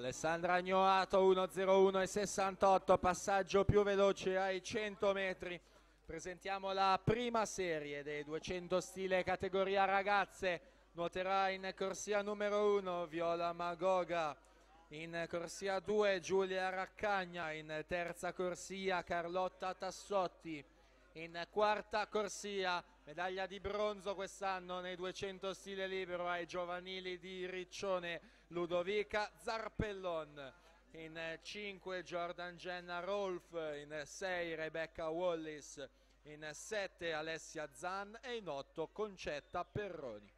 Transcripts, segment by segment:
Alessandra Agnoato 1:01:68, passaggio più veloce ai 100 metri. Presentiamo la prima serie dei 200 stile categoria ragazze. Nuoterà in corsia numero 1 Viola Magoga, in corsia 2 Giulia Raccagna, in terza corsia Carlotta Tassotti, in quarta corsia medaglia di bronzo quest'anno nei 200 stile libero ai giovanili di Riccione Ludovica Zarpellon, in 5 Jordan Jenna Rolf, in 6 Rebecca Wallis, in 7 Alessia Zan e in 8 Concetta Perroni.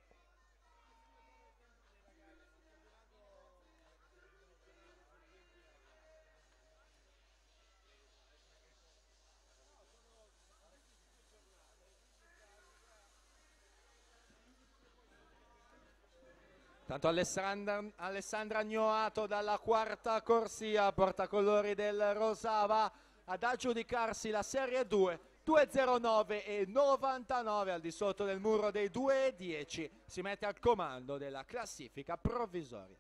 Tanto Alessandra Agnoato dalla quarta corsia, portacolori del Rosava, ad aggiudicarsi la serie 2, 2:09:99 al di sotto del muro dei 2:10, si mette al comando della classifica provvisoria.